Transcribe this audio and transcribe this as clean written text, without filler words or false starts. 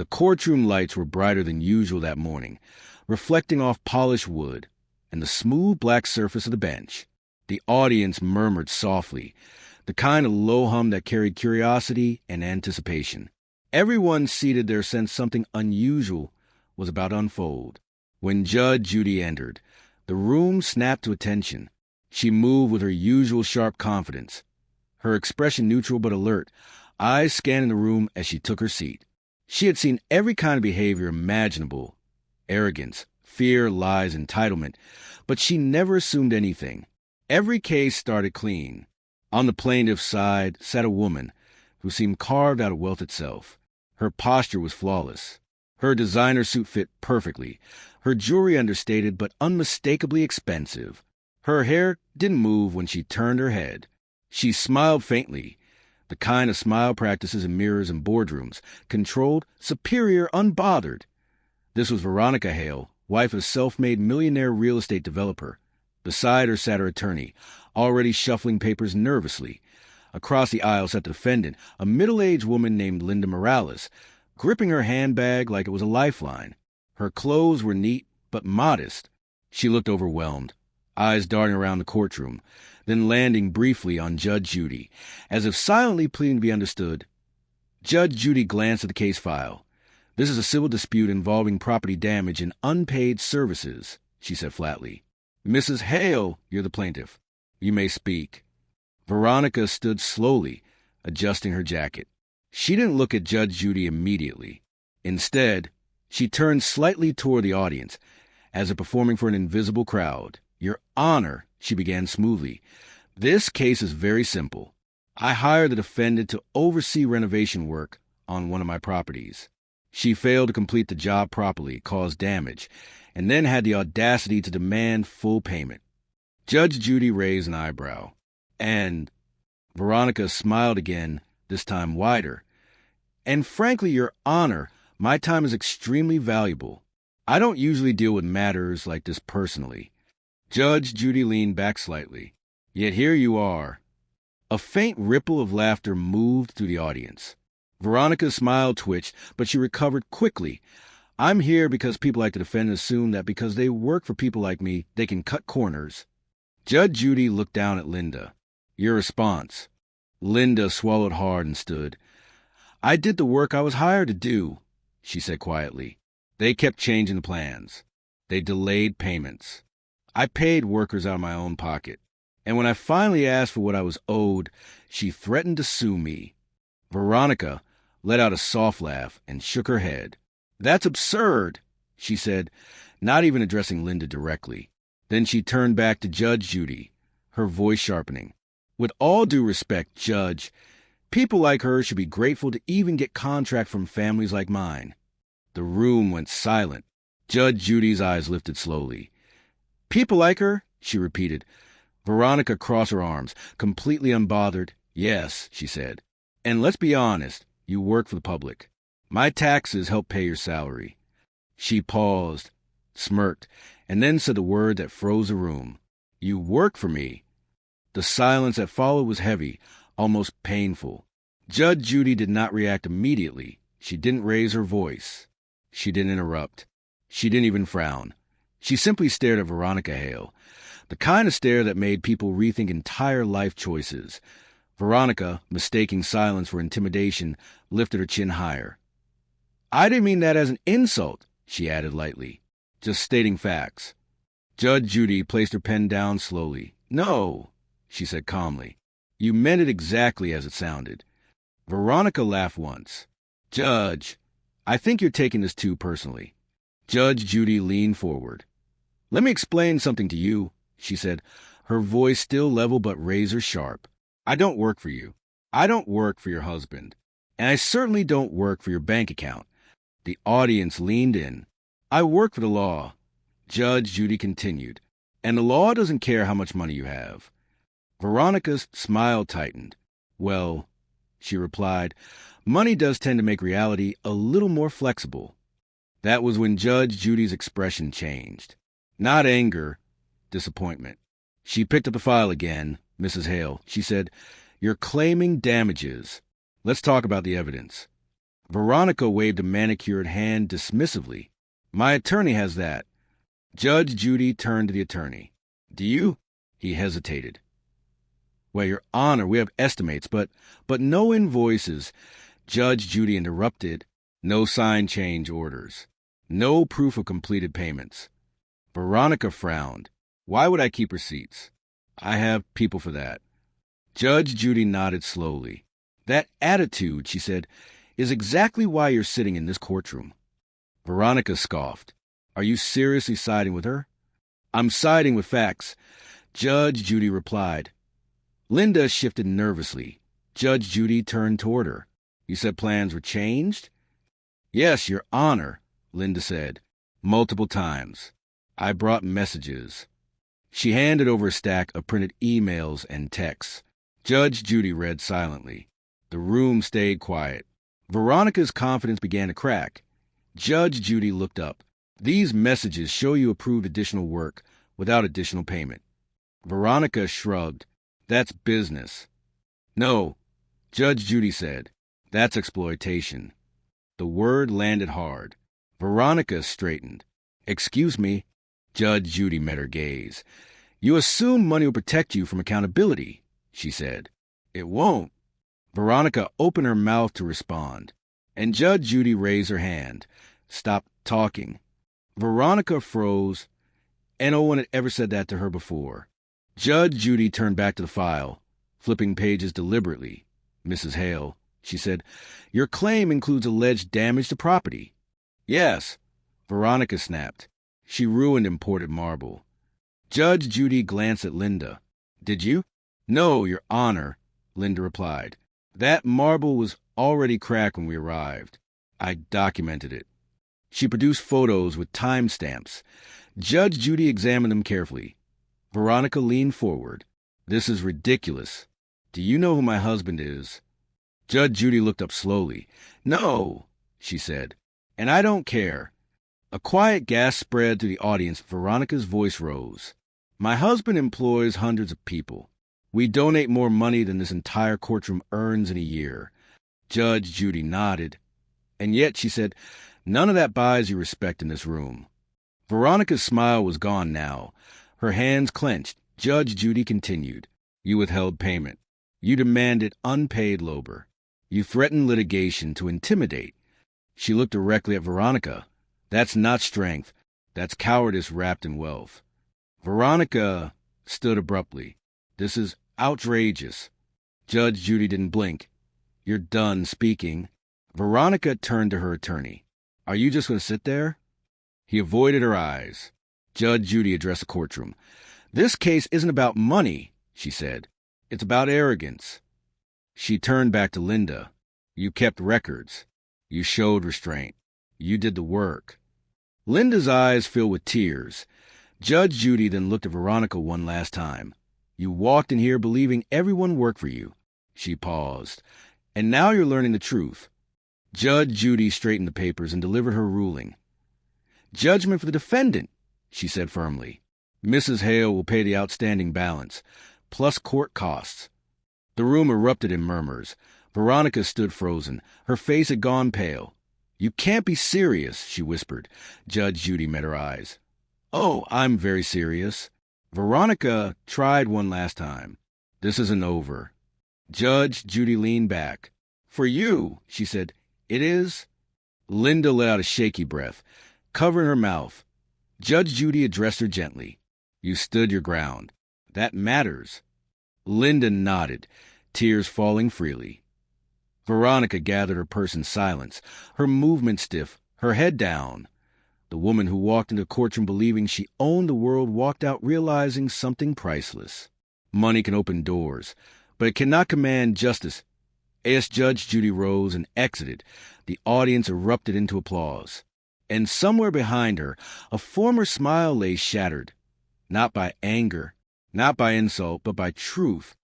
The courtroom lights were brighter than usual that morning, reflecting off polished wood and the smooth black surface of the bench. The audience murmured softly, the kind of low hum that carried curiosity and anticipation. Everyone seated there sensed something unusual was about to unfold. When Judge Judy entered, the room snapped to attention. She moved with her usual sharp confidence, her expression neutral but alert, eyes scanning the room as she took her seat. She had seen every kind of behavior imaginable: arrogance, fear, lies, entitlement, but she never assumed anything. Every case started clean. On the plaintiff's side sat a woman who seemed carved out of wealth itself. Her posture was flawless. Her designer suit fit perfectly, her jewelry understated but unmistakably expensive. Her hair didn't move when she turned her head. She smiled faintly, the kind of smile practices in mirrors and boardrooms, controlled, superior, unbothered. This was Veronica Hale, wife of self-made millionaire real estate developer. Beside her sat her attorney, already shuffling papers nervously. Across the aisle sat the defendant, a middle-aged woman named Linda Morales, gripping her handbag like it was a lifeline. Her clothes were neat but modest. She looked overwhelmed, eyes darting around the courtroom, then landing briefly on Judge Judy, as if silently pleading to be understood. Judge Judy glanced at the case file. "This is a civil dispute involving property damage and unpaid services," she said flatly. "Mrs. Hale, you're the plaintiff. You may speak." Veronica stood slowly, adjusting her jacket. She didn't look at Judge Judy immediately. Instead, she turned slightly toward the audience, as if performing for an invisible crowd. "Your Honor," she began smoothly, "this case is very simple. I hired the defendant to oversee renovation work on one of my properties. She failed to complete the job properly, caused damage, and then had the audacity to demand full payment." Judge Judy raised an eyebrow. "And," Veronica smiled again, this time wider, "and frankly, Your Honor, my time is extremely valuable. I don't usually deal with matters like this personally." Judge Judy leaned back slightly. "Yet here you are." A faint ripple of laughter moved through the audience. Veronica's smile twitched, but she recovered quickly. "I'm here because people like the defendant assume that because they work for people like me, they can cut corners." Judge Judy looked down at Linda. "Your response?" Linda swallowed hard and stood. "I did the work I was hired to do," she said quietly. "They kept changing the plans. They delayed payments. I paid workers out of my own pocket. And when I finally asked for what I was owed, she threatened to sue me." Veronica let out a soft laugh and shook her head. "That's absurd," she said, not even addressing Linda directly. Then she turned back to Judge Judy, her voice sharpening. "With all due respect, Judge, people like her should be grateful to even get contract from families like mine." The room went silent. Judge Judy's eyes lifted slowly. "People like her?" she repeated. Veronica crossed her arms, completely unbothered. "Yes," she said. "And let's be honest, you work for the public. My taxes help pay your salary." She paused, smirked, and then said the word that froze the room. "You work for me." The silence that followed was heavy, almost painful. Judge Judy did not react immediately. She didn't raise her voice. She didn't interrupt. She didn't even frown. She simply stared at Veronica Hale, the kind of stare that made people rethink entire life choices. Veronica, mistaking silence for intimidation, lifted her chin higher. "I didn't mean that as an insult," she added lightly. "Just stating facts." Judge Judy placed her pen down slowly. "No," she said calmly. "You meant it exactly as it sounded." Veronica laughed once. "Judge, I think you're taking this too personally." Judge Judy leaned forward. "Let me explain something to you," she said, her voice still level but razor sharp. "I don't work for you. I don't work for your husband. And I certainly don't work for your bank account." The audience leaned in. "I work for the law," Judge Judy continued, "and the law doesn't care how much money you have." Veronica's smile tightened. "Well," she replied, "money does tend to make reality a little more flexible." That was when Judge Judy's expression changed. Not anger, disappointment. She picked up the file again. "Mrs. Hale," she said, "you're claiming damages. Let's talk about the evidence." Veronica waved a manicured hand dismissively. My attorney has that. Judge Judy turned to the attorney. Do you? He hesitated. Well, Your Honor, we have estimates, but no invoices. Judge Judy interrupted. No signed change orders. No proof of completed payments. Veronica frowned. Why would I keep receipts? I have people for that. Judge Judy nodded slowly. That attitude, she said, is exactly why you're sitting in this courtroom. Veronica scoffed. Are you seriously siding with her? I'm siding with facts. Judge Judy replied. Linda shifted nervously. Judge Judy turned toward her. You said plans were changed? Yes, Your Honor, Linda said. Multiple times. I brought messages. She handed over a stack of printed emails and texts. Judge Judy read silently. The room stayed quiet. Veronica's confidence began to crack. Judge Judy looked up. These messages show you approved additional work without additional payment. Veronica shrugged. That's business. No, Judge Judy said. That's exploitation. The word landed hard. Veronica straightened. Excuse me. Judge Judy met her gaze. You assume money will protect you from accountability, she said. It won't. Veronica opened her mouth to respond, and Judge Judy raised her hand. Stop talking. Veronica froze, and no one had ever said that to her before. Judge Judy turned back to the file, flipping pages deliberately. Mrs. Hale, she said, your claim includes alleged damage to property. Yes, Veronica snapped. She ruined imported marble. Judge Judy glanced at Linda. Did you? No, Your Honor, Linda replied. That marble was already cracked when we arrived. I documented it. She produced photos with timestamps. Judge Judy examined them carefully. Veronica leaned forward. This is ridiculous. Do you know who my husband is? Judge Judy looked up slowly. No, she said. And I don't care. A quiet gasp spread through the audience. Veronica's voice rose. My husband employs hundreds of people. We donate more money than this entire courtroom earns in a year. Judge Judy nodded. And yet, she said, none of that buys you respect in this room. Veronica's smile was gone now. Her hands clenched. Judge Judy continued. You withheld payment. You demanded unpaid labor. You threatened litigation to intimidate. She looked directly at Veronica. That's not strength. That's cowardice wrapped in wealth. Veronica stood abruptly. This is outrageous. Judge Judy didn't blink. You're done speaking. Veronica turned to her attorney. Are you just going to sit there? He avoided her eyes. Judge Judy addressed the courtroom. This case isn't about money, she said. It's about arrogance. She turned back to Linda. You kept records. You showed restraint. You did the work. Linda's eyes filled with tears. Judge Judy then looked at Veronica one last time. You walked in here believing everyone worked for you. She paused. And now you're learning the truth. Judge Judy straightened the papers and delivered her ruling. Judgment for the defendant, she said firmly. Mrs. Hale will pay the outstanding balance, plus court costs. The room erupted in murmurs. Veronica stood frozen. Her face had gone pale. You can't be serious, she whispered. Judge Judy met her eyes. Oh, I'm very serious. Veronica tried one last time. This isn't over. Judge Judy leaned back. For you, she said. It is? Linda let out a shaky breath, covering her mouth. Judge Judy addressed her gently. You stood your ground. That matters. Linda nodded, tears falling freely. Veronica gathered her purse in silence, her movement stiff, her head down. The woman who walked into the courtroom believing she owned the world walked out realizing something priceless. Money can open doors, but it cannot command justice. As Judge Judy rose and exited, the audience erupted into applause. And somewhere behind her, a former smile lay shattered, not by anger, not by insult, but by truth.